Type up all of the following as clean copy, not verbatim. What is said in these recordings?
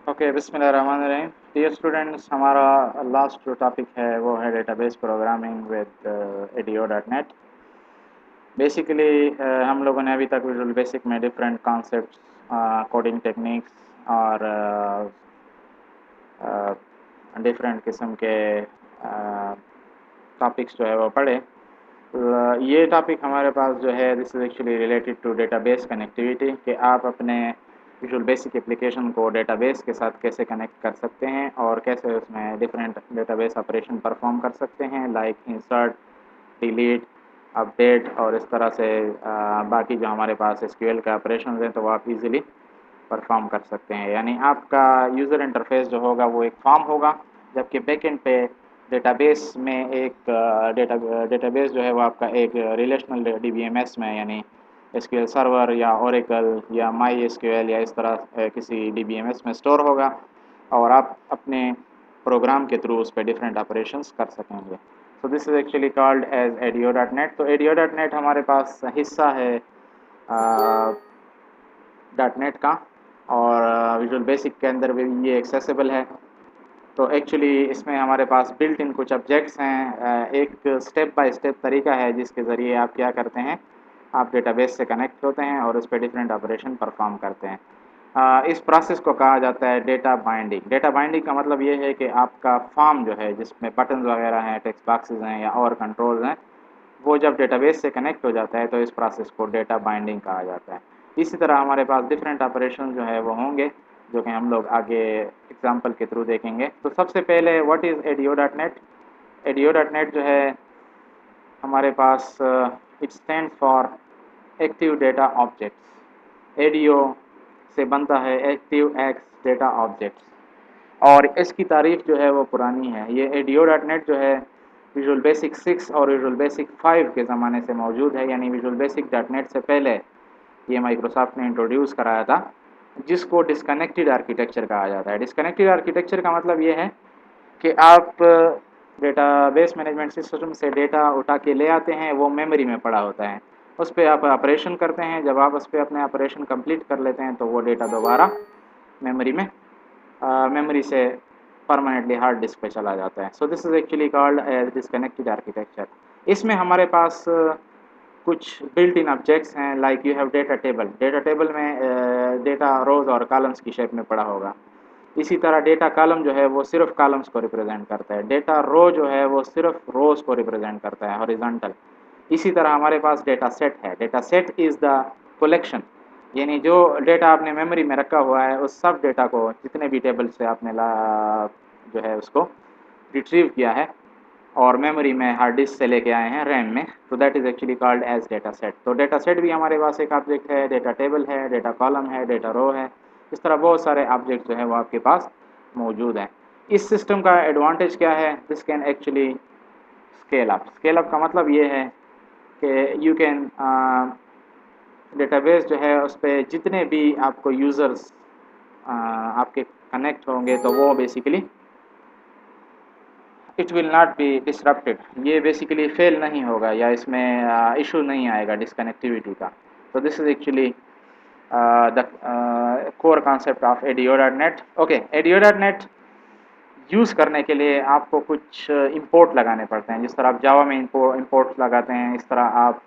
Okay, बिस्मिल्लाहिर्रहमानिर्रहीम। Dear students, हमारा last जो टॉपिक है वो है database programming with ADO dot net. Basically हम लोगों ने अभी तक विजुअल बेसिक में डिफरेंट कॉन्सेप्ट्स, कोडिंग टेक्निक्स और डिफरेंट किस्म के टॉपिक्स जो है वो पढ़े। ये टॉपिक हमारे पास जो है this is actually related to database connectivity, कि आप अपने विजुअल बेसिक एप्लीकेशन को डेटाबेस के साथ कैसे कनेक्ट कर सकते हैं और कैसे उसमें डिफरेंट डेटाबेस ऑपरेशन परफॉर्म कर सकते हैं, लाइक इंसर्ट, डिलीट, अपडेट और इस तरह से बाकी जो हमारे पास एसक्यूएल के ऑपरेशन हैं तो वो आप इजीली परफॉर्म कर सकते हैं। यानी आपका यूज़र इंटरफेस जो होगा वो एक फॉर्म होगा, जबकि बैकएंड पे डेटाबेस में एक डेटाबेस जो है वो आपका एक रिलेशनल डीबीएमएस में, यानी एसक्यूएल सर्वर या ओरेकल या माई एसक्यूएल या इस तरह किसी डीबीएमएस में स्टोर होगा और आप अपने प्रोग्राम के थ्रू उस पर डिफरेंट ऑपरेशंस कर सकेंगे। So this is actually called as ADO dot net. तो एडीओ डॉट नेट हमारे पास हिस्सा है डॉट नेट का, और विजुअल बेसिक के अंदर भी ये एक्सेसिबल है। तो एक्चुअली इसमें हमारे पास बिल्ट इन कुछ ऑब्जेक्ट्स हैं। एक स्टेप बाय स्टेप तरीका है जिसके ज़रिए आप क्या करते हैं, आप डेटाबेस से कनेक्ट होते हैं और उस पर डिफरेंट ऑपरेशन परफॉर्म करते हैं। इस प्रोसेस को कहा जाता है डेटा बाइंडिंग। डेटा बाइंडिंग का मतलब ये है कि आपका फॉर्म जो है जिसमें बटन्स वगैरह हैं, टेक्स्ट बॉक्सेस हैं या और कंट्रोल्स हैं, वो जब डेटाबेस से कनेक्ट हो जाता है तो इस प्रोसेस को डेटा बाइंडिंग कहा जाता है। इसी तरह हमारे पास डिफरेंट ऑपरेशन जो है वो होंगे, जो कि हम लोग आगे एग्जांपल के थ्रू देखेंगे। तो सबसे पहले what is ADO dot net. ADO dot net जो है हमारे पास it stand for active data objects. ADO से बनता है एक्टिव एक्स डेटा ऑब्जेक्ट्स, और इसकी तारीफ जो है वो पुरानी है। ये एडीओ डॉट नेट जो है विजुअल बेसिक 6 और विजुअल बेसिक 5 के ज़माने से मौजूद है, यानी विजुअल बेसिक डॉट नेट से पहले ये माइक्रोसॉफ्ट ने इंट्रोड्यूस कराया था, जिसको डिस्कनेक्टेड आर्किटेक्चर कहा जाता है। डिस्कनेक्टेड आर्किटेक्चर का मतलब ये है कि आप डेटाबेस मैनेजमेंट सिस्टम से डेटा उठा के ले आते हैं, वो मेमोरी में पड़ा होता है, उस पर आप ऑपरेशन करते हैं। जब आप उस पर अपने ऑपरेशन कंप्लीट कर लेते हैं तो वो डेटा दोबारा मेमोरी में मेमोरी से परमानेंटली हार्ड डिस्क पे चला जाता है। So this is actually called as disconnected architecture. इसमें हमारे पास कुछ बिल्ट इन ऑब्जेक्ट्स हैं, like you have data table. Data table में डेटा रोज और कॉलम्स की शेप में पड़ा होगा। इसी तरह डेटा कॉलम जो है वो सिर्फ कॉलम्स को रिप्रेजेंट करता है, डेटा रो जो है वो सिर्फ रोज को रिप्रेजेंट करता है, हॉरिजॉन्टल। इसी तरह हमारे पास डेटा सेट है। Data set is the collection, यानी जो डेटा आपने मेमोरी में रखा हुआ है उस सब डेटा को, जितने भी टेबल से आपने जो है उसको रिट्रीव किया है और मेमोरी में हार्ड डिस्क से लेके आए हैं रैम में, तो that is actually called as data set. तो डेटा सेट भी हमारे पास एक ऑब्जेक्ट है, डेटा टेबल है, डेटा कॉलम है, डेटा रो है। इस तरह बहुत सारे ऑब्जेक्ट जो है वो आपके पास मौजूद हैं। इस सिस्टम का एडवांटेज क्या है, this can actually scale up. Scale up का मतलब ये है कि यू कैन डेटाबेस जो है उस पर जितने भी आपको यूज़र्स आपके कनेक्ट होंगे तो वो basically it will not be disrupted. ये बेसिकली फेल नहीं होगा या इसमें इशू नहीं आएगा डिसकनेक्टिविटी का। तो this is actually the core concept of ADO dot net. Okay, ADO dot net use करने के लिए आपको कुछ इंपोर्ट लगाने पड़ते हैं। जिस तरह आप जावा में इंपोर्ट लगाते हैं, इस तरह आप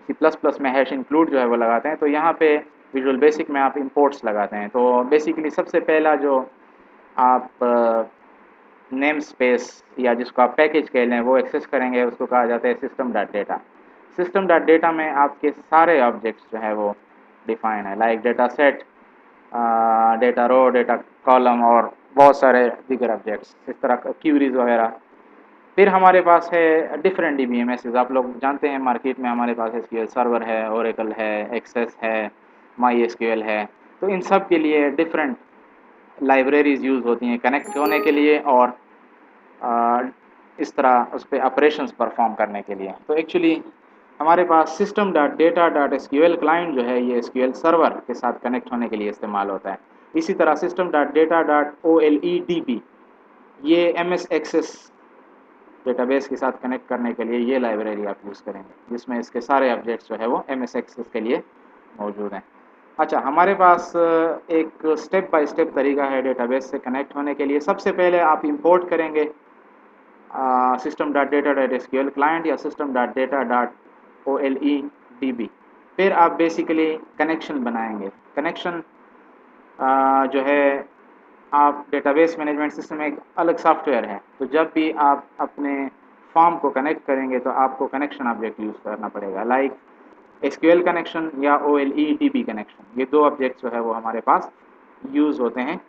सी प्लस प्लस में हैश इंक्लूड जो है वो लगाते हैं। तो यहाँ पे विजुअल बेसिक में आप इंपोर्ट्स लगाते हैं। तो बेसिकली सबसे पहला जो आप नेम स्पेस या जिसको आप पैकेज कह लें वो एक्सेस करेंगे, उसको कहा जाता है system dot data. System dot data में आपके सारे ऑब्जेक्ट्स जो है वो डिफाइन है, लाइक डेटा सेट, डेटा रो, डेटा कॉलम और बहुत सारे दीगर ऑब्जेक्ट्स, इस तरह क्यूरीज वगैरह। फिर हमारे पास है डिफरेंट डीबीएमएस। आप लोग जानते हैं मार्केट में हमारे पास एसक्यूएल सर्वर है, ओरेकल है, एक्सेस है, माई एसक्यूएल है। तो इन सब के लिए डिफरेंट लाइब्रेरीज यूज़ होती हैं कनेक्ट होने के लिए और इस तरह उस पर ऑपरेशंस परफॉर्म करने के लिए। तो एक्चुअली हमारे पास system dot data dot SQL client जो है ये एसक्यूएल सर्वर के साथ कनेक्ट होने के लिए इस्तेमाल होता है। इसी तरह system dot data dot OLEDB ये MS एक्सेस डेटाबेस के साथ कनेक्ट करने के लिए ये लाइब्रेरी आप यूज़ करेंगे, जिसमें इसके सारे ऑब्जेक्ट्स जो है वो MS एक्सेस के लिए मौजूद हैं। अच्छा, हमारे पास एक स्टेप बाय स्टेप तरीका है डेटाबेस से कनेक्ट होने के लिए। सबसे पहले आप इंपोर्ट करेंगे system dot data dot SQL client या system dot data dot O L E D B. फिर आप बेसिकली कनेक्शन बनाएंगे। कनेक्शन जो है, आप डेटाबेस मैनेजमेंट सिस्टम एक अलग सॉफ्टवेयर है, तो जब भी आप अपने फॉर्म को कनेक्ट करेंगे तो आपको कनेक्शन ऑब्जेक्ट यूज़ करना पड़ेगा, लाइक एसक्यूएल कनेक्शन या O L E D B connection. ये दो ऑब्जेक्ट जो है वो हमारे पास यूज़ होते हैं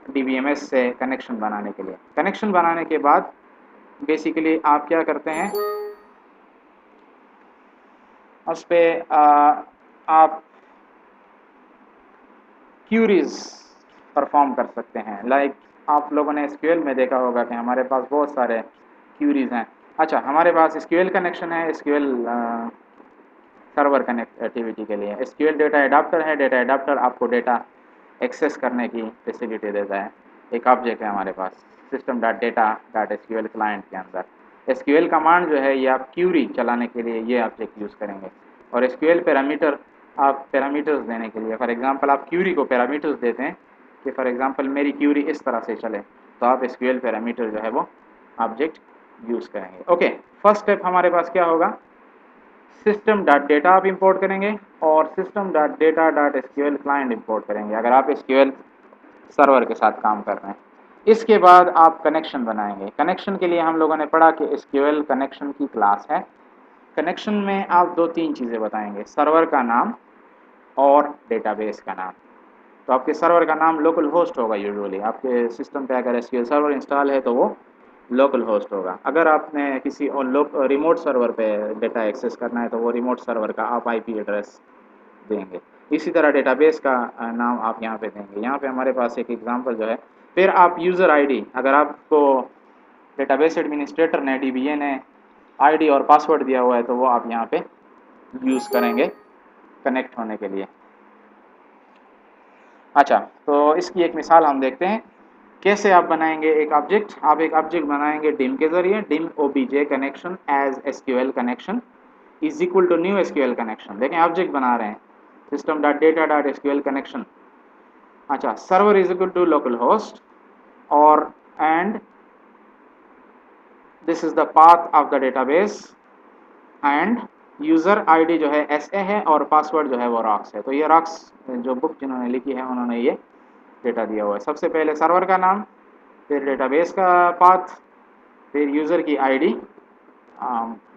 डीबीएमएस से कनेक्शन बनाने के लिए। कनेक्शन बनाने के बाद बेसिकली आप क्या करते हैं, उस पर आप क्यूरीज परफॉर्म कर सकते हैं। लाइक आप लोगों ने एसक्यूएल में देखा होगा कि हमारे पास बहुत सारे क्यूरीज हैं। अच्छा, हमारे पास एसक्यूएल कनेक्शन है, एसक्यूएल सर्वर कनेक्टिविटी के लिए। एसक्यूएल डेटा एडाप्टर है, डेटा एडाप्टर आपको डेटा एक्सेस करने की फैसिलिटी देता है। एक ऑब्जेक्ट है हमारे पास system dot data dot SQL client के अंदर। एसक्यूएल कमांड जो है ये आप क्यूरी चलाने के लिए ये ऑब्जेक्ट यूज़ करेंगे। और एसक्यूएल पैरामीटर, आप पैरामीटर्स देने के लिए, फॉर एग्जांपल आप क्यूरी को पैरामीटर्स देते हैं कि फॉर एग्जांपल मेरी क्यूरी इस तरह से चले, तो आप एसक्यूएल पैरामीटर जो है वो ऑब्जेक्ट यूज़ करेंगे। ओके, फर्स्ट स्टेप हमारे पास क्या होगा, सिस्टम डॉट डेटा आप इंपोर्ट करेंगे और system dot data dot SQL client import करेंगे अगर आप एसक्यूएल सर्वर के साथ काम कर रहे हैं। इसके बाद आप कनेक्शन बनाएंगे। कनेक्शन के लिए हम लोगों ने पढ़ा कि एसक्यूएल कनेक्शन की क्लास है। कनेक्शन में आप दो तीन चीज़ें बताएंगे, सर्वर का नाम और डेटाबेस का नाम। तो आपके सर्वर का नाम लोकल होस्ट होगा। यूजुअली आपके सिस्टम पे अगर एसक्यूएल सर्वर इंस्टॉल है तो वो लोकल होस्ट होगा। अगर आपने किसी और रिमोट सर्वर पे डेटा एक्सेस करना है तो वो रिमोट सर्वर का आप आईपी एड्रेस देंगे। इसी तरह डेटाबेस का नाम आप यहाँ पे देंगे। यहाँ पे हमारे पास एक एग्जांपल जो है, फिर आप यूज़र आईडी, अगर आपको डेटाबेस एडमिनिस्ट्रेटर ने डीबीए ने आईडी और पासवर्ड दिया हुआ है तो वो आप यहाँ पे यूज़ करेंगे कनेक्ट होने के लिए। अच्छा, तो इसकी एक मिसाल हम देखते हैं कैसे आप बनाएंगे एक ऑब्जेक्ट। आप एक ऑब्जेक्ट बनाएंगे डिम के जरिए, dim OBJ connection as SQL connection is equal to new SQL connection. देखें ऑब्जेक्ट बना रहे हैं system dot data dot SQL connection. अच्छा, server is equal to local host और and this is the path of the database and user ID जो है S A है और पासवर्ड जो है वो रॉक्स है। तो ये रॉक्स जो बुक जिन्होंने लिखी है उन्होंने ये डेटा दिया हुआ है। सबसे पहले सर्वर का नाम, फिर डेटाबेस का पाथ, फिर यूज़र की आईडी,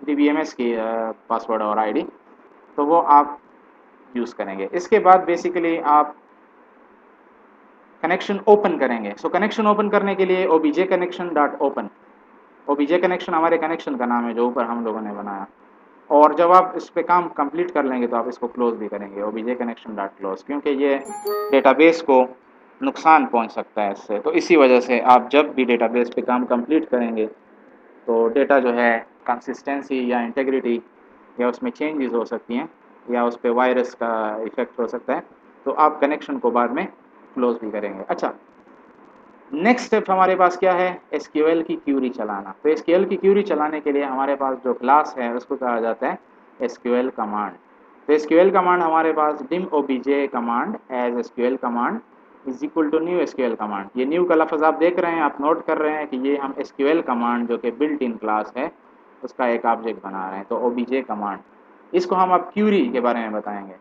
डीबीएमएस की पासवर्ड और आईडी, तो वो आप यूज़ करेंगे। इसके बाद बेसिकली आप कनेक्शन ओपन करेंगे। सो कनेक्शन ओपन करने के लिए OBJ connection dot open, OBJ connection हमारे कनेक्शन का नाम है जो ऊपर हम लोगों ने बनाया। और जब आप इस पे काम कंप्लीट कर लेंगे तो आप इसको क्लोज भी करेंगे, ओबीजे कनेक्शन डॉट क्लोज, क्योंकि ये डेटाबेस को नुकसान पहुंच सकता है इससे। तो इसी वजह से आप जब भी डेटाबेस पे काम कंप्लीट करेंगे तो डेटा जो है कंसिस्टेंसी या इंटेग्रिटी या उसमें चेंजेस हो सकती हैं या उस पर वायरस का इफेक्ट हो सकता है, तो आप कनेक्शन को बाद में क्लोज भी करेंगे। अच्छा, नेक्स्ट स्टेप हमारे पास क्या है, एसक्यूएल की क्यूरी चलाना। तो एसक्यूएल की क्यूरी चलाने के लिए हमारे पास जो क्लास है उसको कहा जाता है एसक्यूएल कमांड। तो एसक्यूएल कमांड हमारे पास dim OBJ command as SQL command is equal to new SQL command. ये न्यू का लफ्ज़ आप देख रहे हैं, आप नोट कर रहे हैं कि ये हम एसक्यूएल कमांड जो कि बिल्ट इन क्लास है उसका एक ऑब्जेक्ट बना रहे हैं। तो ओबीजे कमांड, इसको हम अब क्यूरी के बारे में बताएंगे।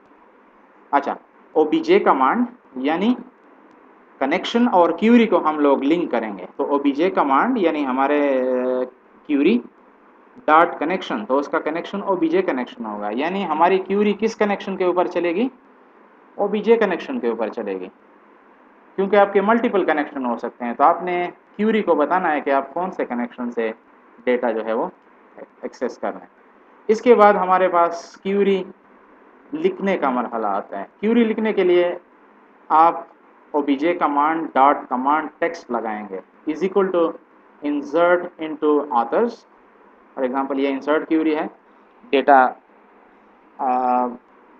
अच्छा, ओबीजे कमांड यानी कनेक्शन और क्यूरी को हम लोग लिंक करेंगे। तो ओबीजे कमांड यानी हमारे क्यूरी डॉट कनेक्शन, तो उसका कनेक्शन ओबीजे कनेक्शन होगा। यानी हमारी क्यूरी किस कनेक्शन के ऊपर चलेगी, ओबीजे कनेक्शन के ऊपर चलेगी, क्योंकि आपके मल्टीपल कनेक्शन हो सकते हैं। तो आपने क्यूरी को बताना है कि आप कौन से कनेक्शन से डेटा जो है वो एक्सेस कर रहे हैं। इसके बाद हमारे पास क्यूरी लिखने का मरहला आता है। क्यूरी लिखने के लिए आप OBJ command dot command text लगाएंगे is equal to insert into authors. For example ये इंसर्ट क्यूरी है। डेटा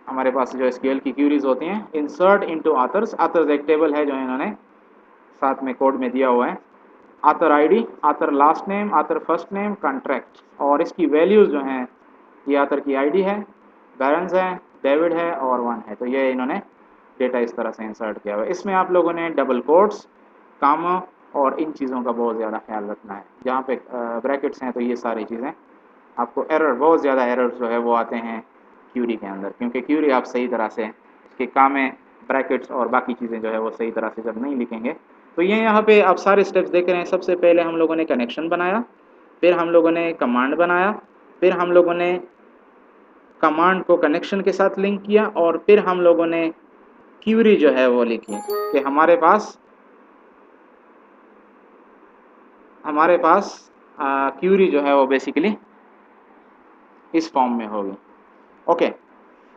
हमारे पास जो एसक्यूएल की क्यूरीज होती हैं, इंसर्ट इनटू ऑथर्स, ऑथर्स एक टेबल है जो इन्होंने साथ में कोड में दिया हुआ है। Author ID, author last name, author first name, contract, और इसकी वैल्यूज़ जो हैं, ये ऑथर की आईडी है, बैलेंस है, डेविड है और 1 है, तो ये इन्होंने डेटा इस तरह से इंसर्ट किया हुआ है। इसमें आप लोगों ने डबल कोट्स, कामा और इन चीज़ों का बहुत ज़्यादा ख्याल रखना है। जहाँ पे ब्रैकेट्स हैं तो ये सारी चीज़ें आपको एरर, बहुत ज़्यादा एरर जो है वो आते हैं क्यूरी के अंदर, क्योंकि क्यूरी आप सही तरह से उसके कामे, ब्रैकेट्स और बाकी चीज़ें जो है वो सही तरह से जब नहीं लिखेंगे। तो ये यहाँ पे आप सारे स्टेप्स देख रहे हैं। सबसे पहले हम लोगों ने कनेक्शन बनाया, फिर हम लोगों ने कमांड बनाया, फिर हम लोगों ने कमांड को कनेक्शन के साथ लिंक किया, और फिर हम लोगों ने क्यूरी जो है वो लिखी कि हमारे पास क्यूरी जो है वो बेसिकली इस फॉर्म में होगी। ओके,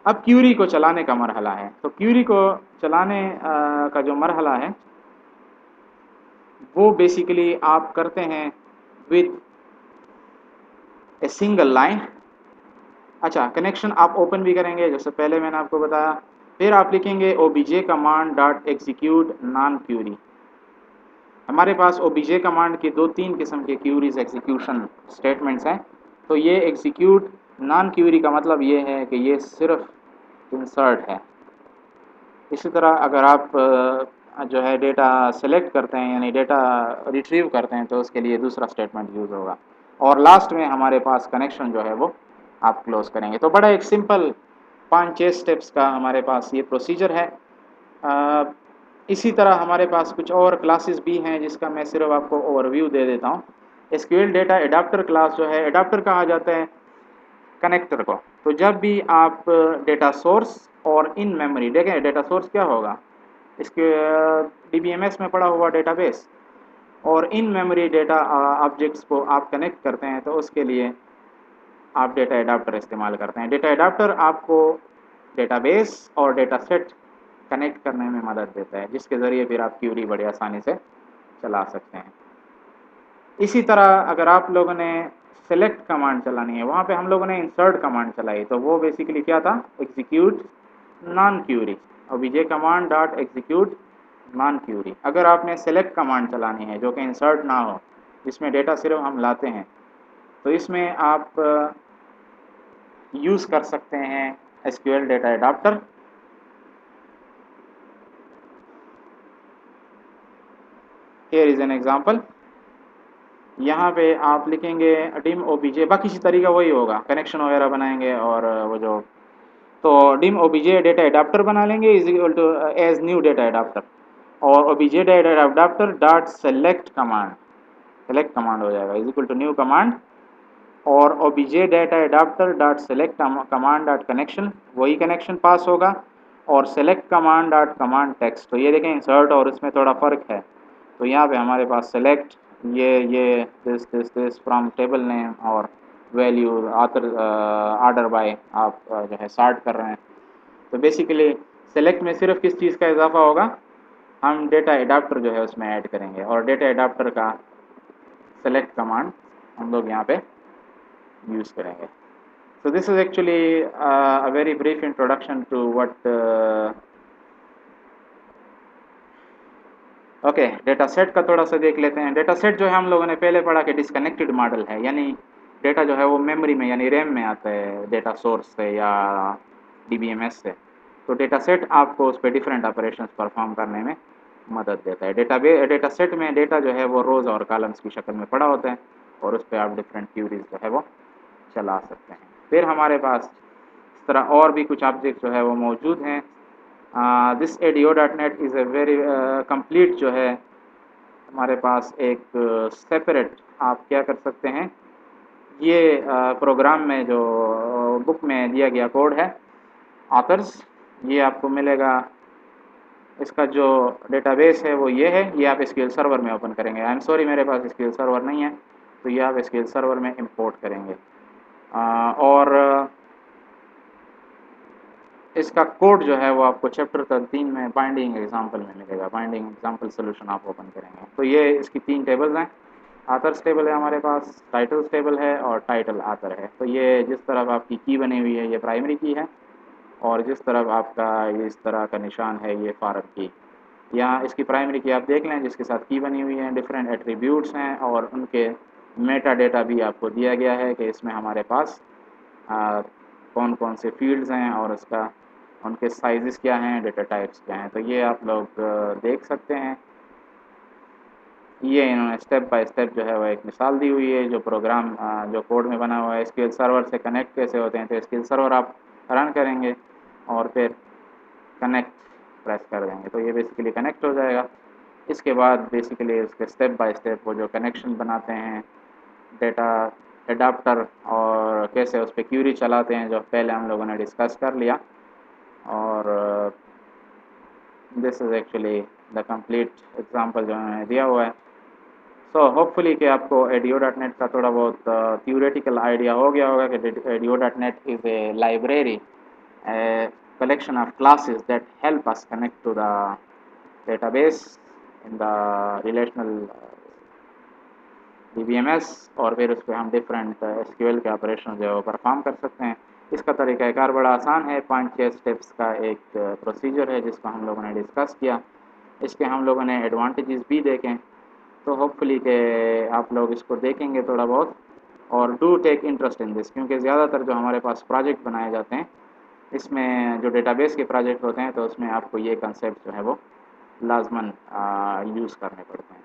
अब क्यूरी को चलाने का मरहला है। तो क्यूरी को चलाने का जो मरहला है वो बेसिकली आप करते हैं विद ए सिंगल लाइन। अच्छा, कनेक्शन आप ओपन भी करेंगे जैसे पहले मैंने आपको बताया। फिर आप लिखेंगे obj command dot execute non query. हमारे पास obj कमांड की 2-3 किस्म के क्यूरीज एग्जीक्यूशन स्टेटमेंट्स हैं। तो ये एग्जीक्यूट नॉन क्यूरी का मतलब ये है कि ये सिर्फ इंसर्ट है। इसी तरह अगर आप जो है डेटा सेलेक्ट करते हैं यानी डेटा रिट्रीव करते हैं तो उसके लिए दूसरा स्टेटमेंट यूज़ होगा। और लास्ट में हमारे पास कनेक्शन जो है वो आप क्लोज करेंगे। तो बड़ा एक सिंपल 5-6 स्टेप्स का हमारे पास ये प्रोसीजर है। इसी तरह हमारे पास कुछ और क्लासेस भी हैं जिसका मैं सिर्फ आपको ओवरव्यू दे देता हूँ। एसक्यूएल डेटा एडाप्टर क्लास जो है, एडाप्टर कहा जाता है कनेक्टर को। तो जब भी आप डेटा सोर्स और इन मेमोरी देखें, डेटा सोर्स क्या होगा, इसके डीबीएमएस में पड़ा हुआ डेटाबेस, और इन मेमोरी डेटा ऑब्जेक्ट्स को आप कनेक्ट करते हैं तो उसके लिए आप डेटा एडाप्टर इस्तेमाल करते हैं। डेटा एडाप्टर आपको डेटाबेस और डेटा सेट कनेक्ट करने में मदद देता है, जिसके ज़रिए फिर आप क्यूरी बड़ी आसानी से चला सकते हैं। इसी तरह अगर आप लोगों ने सेलेक्ट कमांड चलानी है, वहाँ पे हम लोगों ने इंसर्ट कमांड चलाई, तो वो बेसिकली क्या था, एग्जीक्यूट नॉन क्यूरी, और obj command dot execute non query. अगर आपने सेलेक्ट कमांड चलानी है जो कि इंसर्ट ना हो, जिसमें डेटा सिर्फ हम लाते हैं, तो इसमें आप यूज़ कर सकते हैं SQL data adapter. Here is an example. यहाँ पे आप लिखेंगे डिम ओबीजे, बाकी इसी तरीका वही होगा, कनेक्शन वगैरह बनाएंगे और वो जो, तो डिम ओबीजे डेटा एडाप्टर बना लेंगे is equal to as new data adapter, और OBJ data adapter dot select command हो जाएगा is equal to new command, और obj data adapter dot select command dot connection, वही कनेक्शन पास होगा, और select command dot command text. तो ये देखें इंसर्ट और इसमें थोड़ा फ़र्क है। तो यहाँ पे हमारे पास सेलेक्ट ये दिस फ्रॉम टेबल नेम और वैल्यू ऑथर ऑर्डर बाय आप जो है सॉर्ट कर रहे हैं। तो बेसिकली सेलेक्ट में सिर्फ किस चीज़ का इजाफा होगा, हम डेटा एडाप्टर जो है उसमें ऐड करेंगे, और डेटा एडाप्टर का सेलेक्ट कमांड हम लोग यहाँ पे यूज़ करेंगे। So this is actually a very brief introduction to what okay, data set का थोड़ा सा देख लेते हैं। डेटा सेट जो है हम लोगों ने पहले पढ़ा कि डिस्कनेक्टेड मॉडल है, यानी डेटा जो है वो मेमोरी में यानी रैम में आता है डेटा सोर्स से या डीबीएमएस से। तो डेटा सेट आपको उस पर डिफरेंट ऑपरेशंस परफॉर्म करने में मदद देता है। डेटा सेट में डेटा जो है वो रोज़ और कॉलम्स की शक्ल में पड़ा होता है, और उस पर आप डिफरेंट क्यूरीज जो है वो चला सकते हैं। फिर हमारे पास इस तरह और भी कुछ ऑब्जेक्ट जो है वो मौजूद हैं। This ADO.NET is a very complete जो है हमारे पास एक सेपरेट आप क्या कर सकते हैं, ये प्रोग्राम में जो बुक में दिया गया कोड है ऑथर्स, ये आपको मिलेगा। इसका जो डेटाबेस है वो ये है, ये आप SQL सर्वर में ओपन करेंगे। आई एम सॉरी मेरे पास SQL सर्वर नहीं है, तो ये आप SQL सर्वर में इंपोर्ट करेंगे। और इसका कोड जो है वो आपको चैप्टर 13 में बाइंडिंग एग्जाम्पल में मिलेगा। बाइंडिंग एग्जाम्पल सोल्यूशन आप ओपन करेंगे तो ये इसकी 3 टेबल्स हैं। आथर्स टेबल है हमारे पास, टाइटल्स टेबल है और टाइटल आथर है। तो ये जिस तरफ आपकी की बनी हुई है ये प्राइमरी की है, और जिस तरफ आपका ये इस तरह का निशान है ये फॉरवर्ड की। यहाँ इसकी प्राइमरी की आप देख लें जिसके साथ की बनी हुई है, डिफरेंट एट्रीब्यूट्स हैं और उनके मेटा डेटा भी आपको दिया गया है कि इसमें हमारे पास कौन कौन से फील्ड्स हैं और उसका उनके साइज़ क्या हैं, डेटा टाइप्स क्या हैं। तो ये आप लोग देख सकते हैं। ये इन्होंने स्टेप बाय स्टेप जो है वो एक मिसाल दी हुई है, जो प्रोग्राम जो कोड में बना हुआ है एसक्यूएल सर्वर से कनेक्ट कैसे होते हैं। तो एसक्यूएल सर्वर आप रन करेंगे और फिर कनेक्ट प्रेस कर देंगे तो ये बेसिकली कनेक्ट हो जाएगा। इसके बाद बेसिकली उसके स्टेप बाय स्टेप वो जो कनेक्शन बनाते हैं, डेटा एडाप्टर और कैसे उस पर क्यूरी चलाते हैं, जो पहले हम लोगों ने डिस्कस कर लिया। और this is actually the complete example जो मैंने दिया हुआ है। सो होपफुली कि आपको एडियो डॉट नेट का थोड़ा बहुत थियोरेटिकल आइडिया हो गया होगा कि audio dot net is a library, a collection of classes that help us connect to the database in the relational DBMS और फिर उस पर हम डिफरेंट SQL के ऑपरेशन जो है वो परफॉर्म कर सकते हैं। इसका तरीक़ाकार बड़ा आसान है, 5-6 स्टेप्स का एक प्रोसीजर है जिसको हम लोगों ने डिस्कस किया। इसके हम लोगों ने एडवांटेजेस भी देखें, तो होपफुली कि आप लोग इसको देखेंगे थोड़ा बहुत और do take interest in this, क्योंकि ज़्यादातर जो हमारे पास प्रोजेक्ट बनाए जाते हैं इसमें जो डेटाबेस के प्रोजेक्ट होते हैं तो उसमें आपको ये कंसेप्ट जो है वो लाजमन यूज़ करने पड़ते हैं।